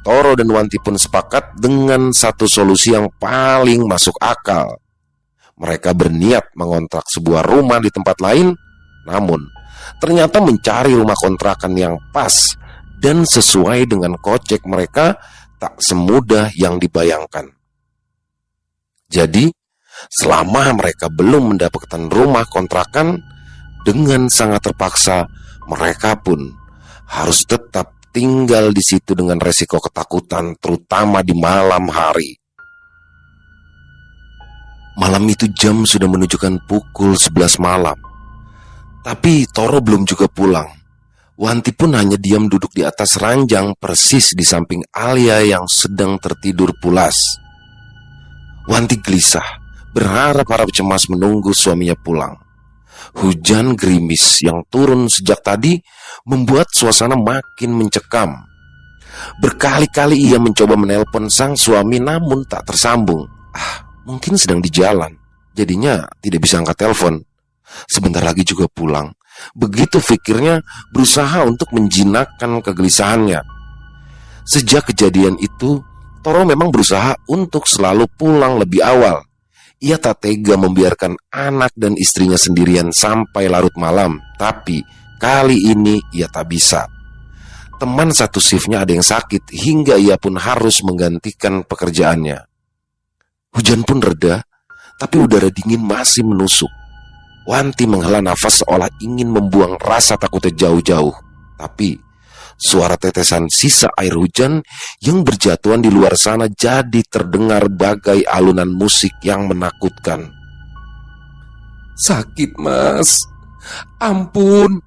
Toro dan Wanti pun sepakat dengan satu solusi yang paling masuk akal. Mereka berniat mengontrak sebuah rumah di tempat lain. Namun ternyata mencari rumah kontrakan yang pas dan sesuai dengan kocek mereka tak semudah yang dibayangkan. Jadi, selama mereka belum mendapatkan rumah kontrakan, dengan sangat terpaksa mereka pun harus tetap tinggal di situ dengan resiko ketakutan, terutama di malam hari. Malam itu jam sudah menunjukkan pukul 11 malam. Tapi Toro belum juga pulang. Wanti pun hanya diam duduk di atas ranjang persis di samping Alia yang sedang tertidur pulas. Wanti gelisah, berharap-harap cemas menunggu suaminya pulang. Hujan gerimis yang turun sejak tadi membuat suasana makin mencekam. Berkali-kali ia mencoba menelpon sang suami namun tak tersambung. Mungkin sedang di jalan, jadinya tidak bisa angkat telepon. Sebentar lagi juga pulang. Begitu pikirnya, berusaha untuk menjinakkan kegelisahannya. Sejak kejadian itu, Toro memang berusaha untuk selalu pulang lebih awal. Ia tak tega membiarkan anak dan istrinya sendirian sampai larut malam. Tapi kali ini ia tak bisa. Teman satu shiftnya ada yang sakit hingga ia pun harus menggantikan pekerjaannya. Hujan pun reda, tapi udara dingin masih menusuk. Wanti menghela nafas seolah ingin membuang rasa takutnya jauh-jauh. Tapi suara tetesan sisa air hujan yang berjatuhan di luar sana jadi terdengar bagai alunan musik yang menakutkan. Sakit mas, ampun.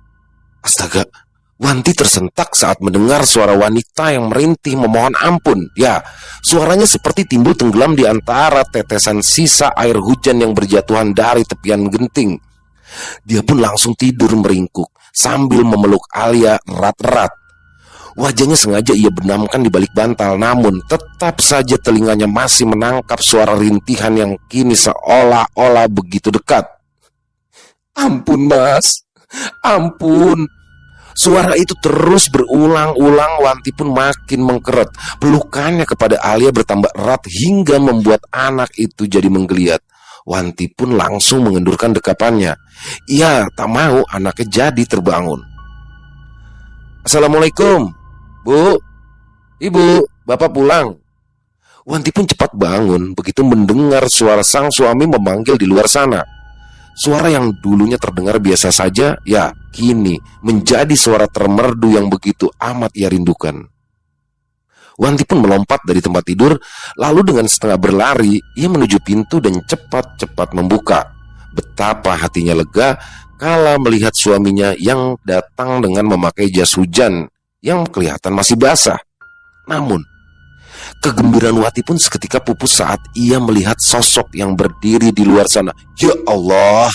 Astaga, Wanti tersentak saat mendengar suara wanita yang merintih memohon ampun. Ya, suaranya seperti timbul tenggelam di antara tetesan sisa air hujan yang berjatuhan dari tepian genting. Dia pun langsung tidur meringkuk sambil memeluk Alia erat-erat. Wajahnya sengaja ia benamkan di balik bantal, namun tetap saja telinganya masih menangkap suara rintihan yang kini seolah-olah begitu dekat. Ampun mas, ampun. Suara itu terus berulang-ulang. Wanti pun makin mengkeret. Pelukannya kepada Alia bertambah erat hingga membuat anak itu jadi menggeliat. Wanti pun langsung mengendurkan dekapannya. Ia tak mau anaknya jadi terbangun. Assalamualaikum, Bu. Ibu, Bapak pulang. Wanti pun cepat bangun begitu mendengar suara sang suami memanggil di luar sana. Suara yang dulunya terdengar biasa saja, ya kini menjadi suara termerdu yang begitu amat ia rindukan. Wanti pun melompat dari tempat tidur, lalu dengan setengah berlari, ia menuju pintu dan cepat-cepat membuka. Betapa hatinya lega kala melihat suaminya yang datang dengan memakai jas hujan yang kelihatan masih basah. Namun, kegembiraan Wati pun seketika pupus saat ia melihat sosok yang berdiri di luar sana. Ya Allah,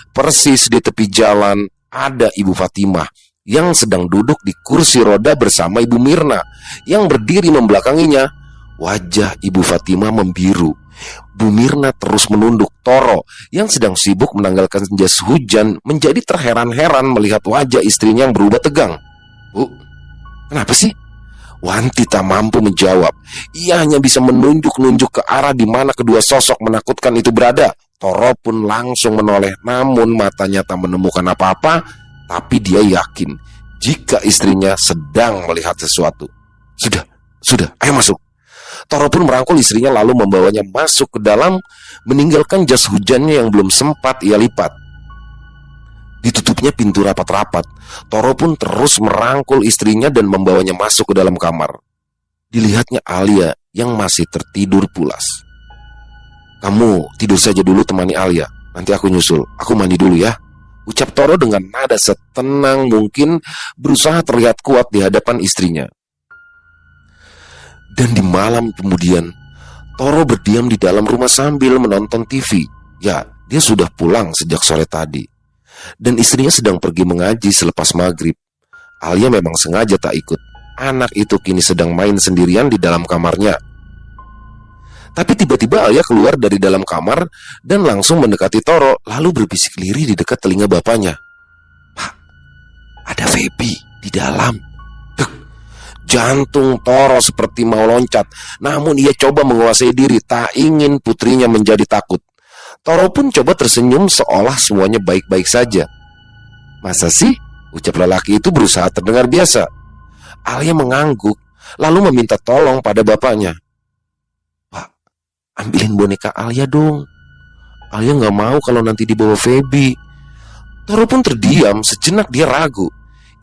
persis di tepi jalan ada Ibu Fatimah yang sedang duduk di kursi roda bersama Ibu Mirna yang berdiri membelakanginya. Wajah Ibu Fatimah membiru. Bu Mirna terus menunduk. Toro yang sedang sibuk menanggalkan jas hujan menjadi terheran-heran melihat wajah istrinya yang berubah tegang. Bu, kenapa sih? Wanti tak mampu menjawab. Ia hanya bisa menunjuk-nunjuk ke arah di mana kedua sosok menakutkan itu berada. Toro pun langsung menoleh, namun matanya tak menemukan apa-apa. Tapi dia yakin jika istrinya sedang melihat sesuatu. Sudah, ayo masuk. Toro pun merangkul istrinya lalu membawanya masuk ke dalam, meninggalkan jas hujannya yang belum sempat ia lipat. Ditutupnya pintu rapat-rapat. Toro pun terus merangkul istrinya dan membawanya masuk ke dalam kamar. Dilihatnya Alia yang masih tertidur pulas. Kamu tidur saja dulu, temani Alia. Nanti aku nyusul. Aku mandi dulu ya, ucap Toro dengan nada setenang mungkin, berusaha terlihat kuat di hadapan istrinya. Dan di malam kemudian, Toro berdiam di dalam rumah sambil menonton TV. Ya, dia sudah pulang sejak sore tadi. Dan istrinya sedang pergi mengaji selepas maghrib. Alia memang sengaja tak ikut. Anak itu kini sedang main sendirian di dalam kamarnya. Tapi tiba-tiba Alia keluar dari dalam kamar dan langsung mendekati Toro, lalu berbisik lirih di dekat telinga bapaknya. Pak, ada Feby di dalam. Dek, jantung Toro seperti mau loncat. Namun ia coba menguasai diri, tak ingin putrinya menjadi takut. Toro pun coba tersenyum seolah semuanya baik-baik saja. Masa sih? Ucap lelaki itu berusaha terdengar biasa. Alia mengangguk, lalu meminta tolong pada bapaknya. Ambilin boneka Alia dong. Alia gak mau kalau nanti dibawa Feby. Toro pun terdiam, sejenak dia ragu.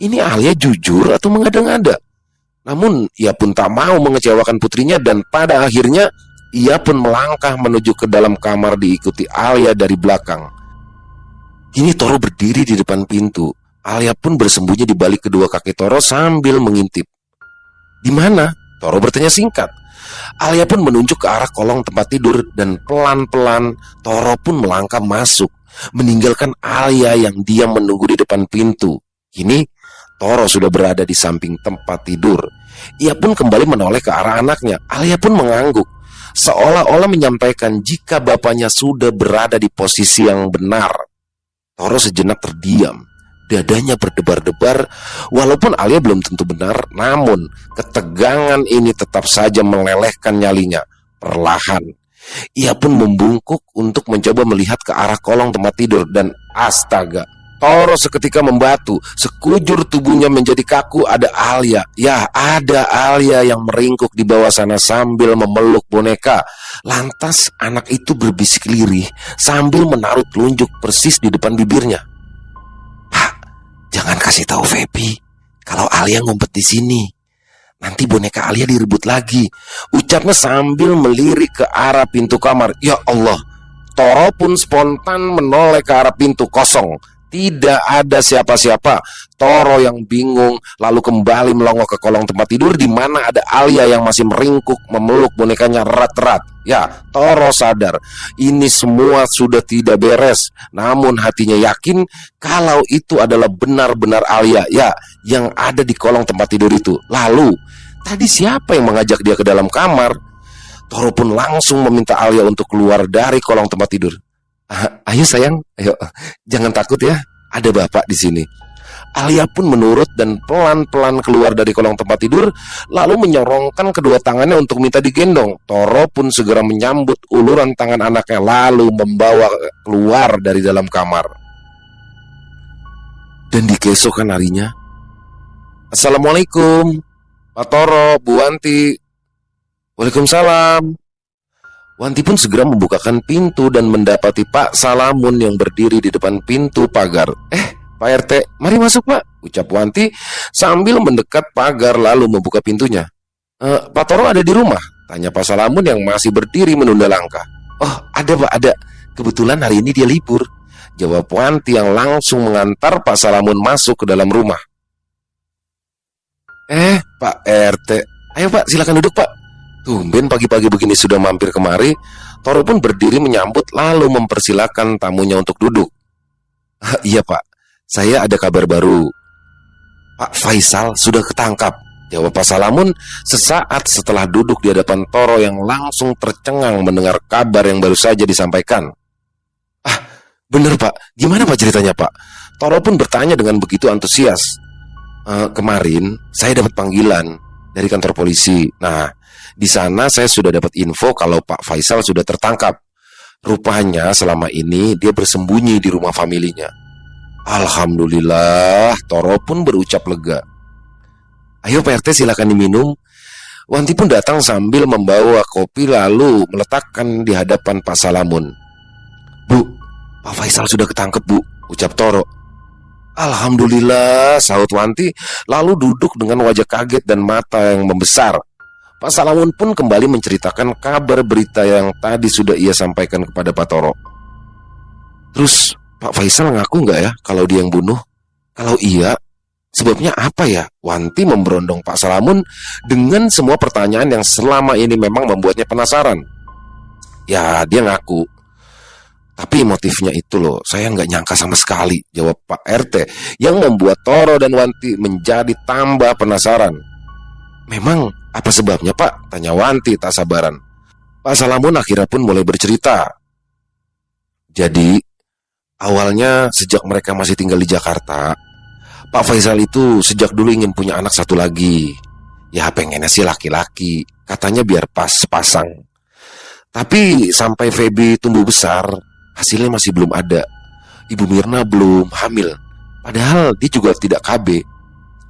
Ini Alia jujur atau mengada-ngada? Namun ia pun tak mau mengecewakan putrinya dan pada akhirnya ia pun melangkah menuju ke dalam kamar diikuti Alia dari belakang. Kini Toro berdiri di depan pintu. Alia pun bersembunyi di balik kedua kaki Toro sambil mengintip. Di mana? Toro bertanya singkat. Alia pun menunjuk ke arah kolong tempat tidur dan pelan-pelan Toro pun melangkah masuk, meninggalkan Alia yang diam menunggu di depan pintu. Kini Toro sudah berada di samping tempat tidur. Ia pun kembali menoleh ke arah anaknya. Alia pun mengangguk, seolah-olah menyampaikan jika bapaknya sudah berada di posisi yang benar. Toro sejenak terdiam. Dadanya berdebar-debar. Walaupun Alia belum tentu benar, namun ketegangan ini tetap saja melelehkan nyalinya. Perlahan ia pun membungkuk untuk mencoba melihat ke arah kolong tempat tidur. Dan astaga, Toro seketika membatu. Sekujur tubuhnya menjadi kaku. Ada Alia. Ya, ada Alia yang meringkuk di bawah sana sambil memeluk boneka. Lantas anak itu berbisik lirih sambil menaruh telunjuk persis di depan bibirnya. Jangan kasih tahu Feby kalau Alia ngumpet di sini. Nanti boneka Alia direbut lagi, ucapnya sambil melirik ke arah pintu kamar. Ya Allah, Toro pun spontan menoleh ke arah pintu kosong. Tidak ada siapa-siapa. Toro yang bingung lalu kembali melongo ke kolong tempat tidur di mana ada Alia yang masih meringkuk memeluk bonekanya erat-erat. Ya, Toro sadar ini semua sudah tidak beres. Namun hatinya yakin kalau itu adalah benar-benar Alia, ya, yang ada di kolong tempat tidur itu. Lalu, tadi siapa yang mengajak dia ke dalam kamar? Toro pun langsung meminta Alia untuk keluar dari kolong tempat tidur. Ayo sayang, ayo, jangan takut ya, ada bapak di sini. Alia pun menurut dan pelan-pelan keluar dari kolong tempat tidur, lalu menyorongkan kedua tangannya untuk minta digendong. Toro pun segera menyambut uluran tangan anaknya, lalu membawa keluar dari dalam kamar. Dan di keesokan harinya, Assalamualaikum, Pak Toro, Bu Wanti. Waalaikumsalam. Wanti pun segera membukakan pintu dan mendapati Pak Salamun yang berdiri di depan pintu pagar. Pak RT, mari masuk Pak, ucap Wanti sambil mendekat pagar lalu membuka pintunya. Pak Toro ada di rumah? Tanya Pak Salamun yang masih berdiri menunda langkah. Oh ada Pak, ada. Kebetulan hari ini dia libur, jawab Wanti yang langsung mengantar Pak Salamun masuk ke dalam rumah. Pak RT, ayo Pak silakan duduk Pak. Tumben pagi-pagi begini sudah mampir kemari. Toro pun berdiri menyambut lalu mempersilakan tamunya untuk duduk. Iya Pak, saya ada kabar baru. Pak Faisal sudah ketangkap, jawab Pak Salamun sesaat setelah duduk di hadapan Toro yang langsung tercengang mendengar kabar yang baru saja disampaikan. Bener Pak, gimana Pak ceritanya Pak? Toro pun bertanya dengan begitu antusias. Kemarin saya dapat panggilan dari kantor polisi. Nah, di sana saya sudah dapat info kalau Pak Faisal sudah tertangkap. Rupanya selama ini dia bersembunyi di rumah familinya. Alhamdulillah, Toro pun berucap lega. Ayo Pak RT silakan diminum. Wanti pun datang sambil membawa kopi lalu meletakkan di hadapan Pak Salamun. Bu, Pak Faisal sudah ketangkep Bu, ucap Toro. Alhamdulillah, sahut Wanti lalu duduk dengan wajah kaget dan mata yang membesar. Pak Salamun pun kembali menceritakan kabar berita yang tadi sudah ia sampaikan kepada Pak Toro. Terus Pak Faisal ngaku nggak ya kalau dia yang bunuh? Kalau iya, sebabnya apa ya? Wanti memberondong Pak Salamun dengan semua pertanyaan yang selama ini memang membuatnya penasaran. Ya, dia ngaku. Tapi motifnya itu loh, saya nggak nyangka sama sekali, jawab Pak RT yang membuat Toro dan Wanti menjadi tambah penasaran. Memang apa sebabnya Pak? Tanya Wanti tak sabaran. Pak Salamun akhirnya pun mulai bercerita. Jadi awalnya sejak mereka masih tinggal di Jakarta, Pak Faisal itu sejak dulu ingin punya anak satu lagi. Ya pengennya sih laki-laki, katanya biar pas sepasang. Tapi sampai Feby tumbuh besar, hasilnya masih belum ada. Ibu Mirna belum hamil, padahal dia juga tidak KB.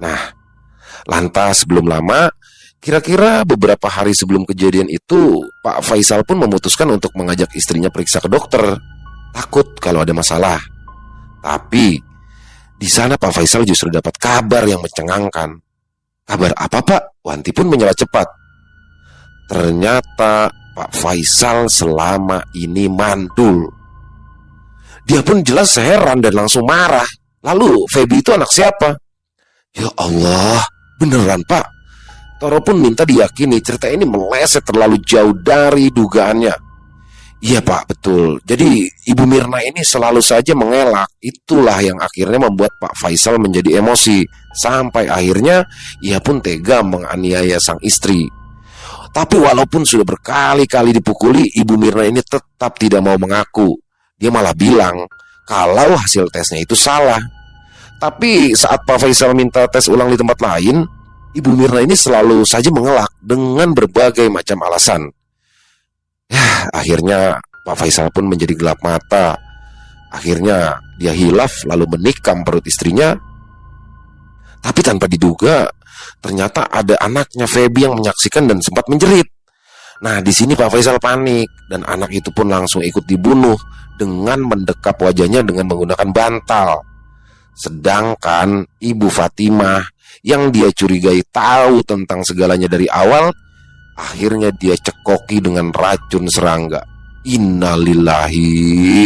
Nah, lantas belum lama, kira-kira beberapa hari sebelum kejadian itu, Pak Faisal pun memutuskan untuk mengajak istrinya periksa ke dokter. Takut kalau ada masalah. Tapi di sana Pak Faisal justru dapat kabar yang mencengangkan. Kabar apa Pak? Wanti pun menyela cepat. Ternyata Pak Faisal selama ini mandul. Dia pun jelas heran dan langsung marah. Lalu Feby itu anak siapa? Ya Allah, beneran Pak? Toro pun minta diyakini cerita ini meleset terlalu jauh dari dugaannya. Iya Pak, betul. Jadi Ibu Mirna ini selalu saja mengelak. Itulah yang akhirnya membuat Pak Faisal menjadi emosi. Sampai akhirnya ia pun tega menganiaya sang istri. Tapi walaupun sudah berkali-kali dipukuli, Ibu Mirna ini tetap tidak mau mengaku. Dia malah bilang kalau hasil tesnya itu salah. Tapi saat Pak Faisal minta tes ulang di tempat lain, Ibu Mirna ini selalu saja mengelak dengan berbagai macam alasan. Ya, akhirnya Pak Faisal pun menjadi gelap mata. Akhirnya dia hilaf lalu menikam perut istrinya. Tapi tanpa diduga, ternyata ada anaknya Feby yang menyaksikan dan sempat menjerit. Nah, di sini Pak Faisal panik dan anak itu pun langsung ikut dibunuh dengan mendekap wajahnya dengan menggunakan bantal. Sedangkan Ibu Fatimah yang dia curigai tahu tentang segalanya dari awal, akhirnya dia cekoki dengan racun serangga. Innalillahi.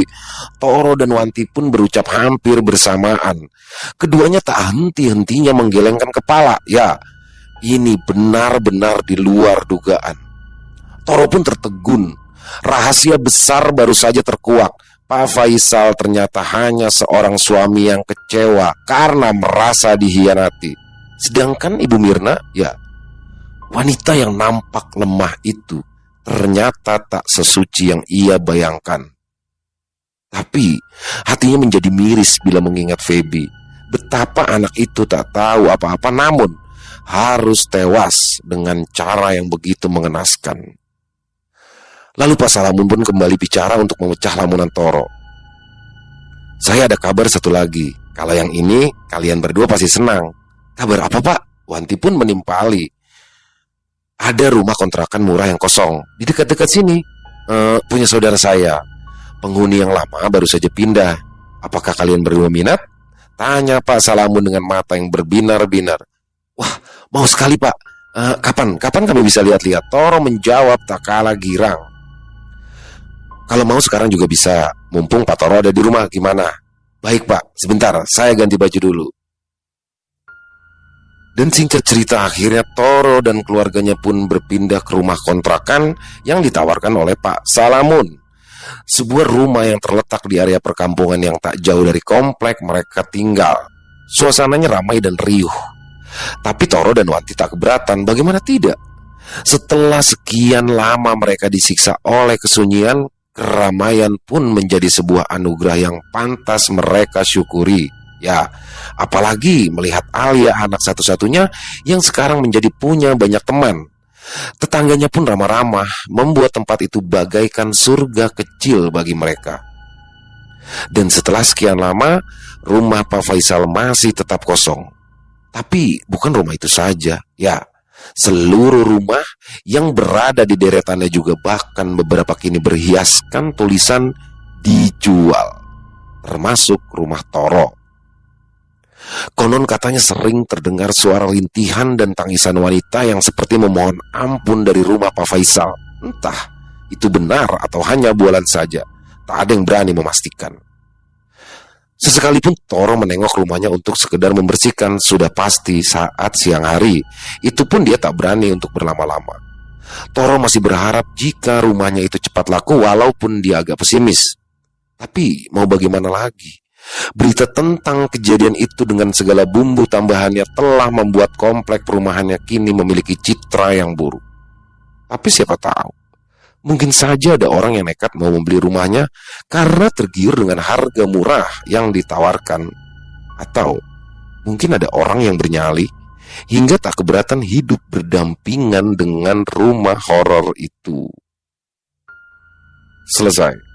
Toro dan Wanti pun berucap hampir bersamaan. Keduanya tak henti-hentinya menggelengkan kepala. Ya, ini benar-benar di luar dugaan. Toro pun tertegun. Rahasia besar baru saja terkuak. Pak Faisal ternyata hanya seorang suami yang kecewa karena merasa dihianati. Sedangkan Ibu Mirna, ya, wanita yang nampak lemah itu ternyata tak sesuci yang ia bayangkan. Tapi hatinya menjadi miris bila mengingat Feby. Betapa anak itu tak tahu apa-apa namun harus tewas dengan cara yang begitu mengenaskan. Lalu Pak Salamun pun kembali bicara untuk memecah lamunan Toro. Saya ada kabar satu lagi. Kalau yang ini kalian berdua pasti senang. Kabar apa Pak? Wanti pun menimpali. Ada rumah kontrakan murah yang kosong di dekat-dekat sini. Punya saudara saya. Penghuni yang lama baru saja pindah. Apakah kalian berdua minat? Tanya Pak Salamun dengan mata yang berbinar-binar. Wah, mau sekali Pak. Kapan kami bisa lihat-lihat? Toro menjawab tak kalah girang. Kalau mau sekarang juga bisa. Mumpung Pak Toro ada di rumah, gimana? Baik Pak, sebentar, saya ganti baju dulu. Dan singkat cerita, akhirnya Toro dan keluarganya pun berpindah ke rumah kontrakan yang ditawarkan oleh Pak Salamun. Sebuah rumah yang terletak di area perkampungan yang tak jauh dari komplek mereka tinggal. Suasananya ramai dan riuh. Tapi Toro dan Wanti tak keberatan, bagaimana tidak? Setelah sekian lama mereka disiksa oleh kesunyian, keramaian pun menjadi sebuah anugerah yang pantas mereka syukuri. Ya, apalagi melihat Alia, anak satu-satunya yang sekarang menjadi punya banyak teman. Tetangganya pun ramah-ramah, membuat tempat itu bagaikan surga kecil bagi mereka. Dan setelah sekian lama, rumah Pak Faisal masih tetap kosong. Tapi bukan rumah itu saja, ya. Seluruh rumah yang berada di deretannya juga bahkan beberapa kini berhiaskan tulisan dijual, termasuk rumah Toro. Konon katanya sering terdengar suara lintihan dan tangisan wanita yang seperti memohon ampun dari rumah Pak Faisal. Entah itu benar atau hanya bualan saja, tak ada yang berani memastikan. Sesekalipun Toro menengok rumahnya untuk sekedar membersihkan, sudah pasti saat siang hari, itu pun dia tak berani untuk berlama-lama. Toro masih berharap jika rumahnya itu cepat laku walaupun dia agak pesimis. Tapi mau bagaimana lagi? Berita tentang kejadian itu dengan segala bumbu tambahannya telah membuat komplek perumahannya kini memiliki citra yang buruk. Tapi siapa tahu, mungkin saja ada orang yang nekat mau membeli rumahnya karena tergiur dengan harga murah yang ditawarkan. Atau mungkin ada orang yang bernyali hingga tak keberatan hidup berdampingan dengan rumah horor itu. Selesai.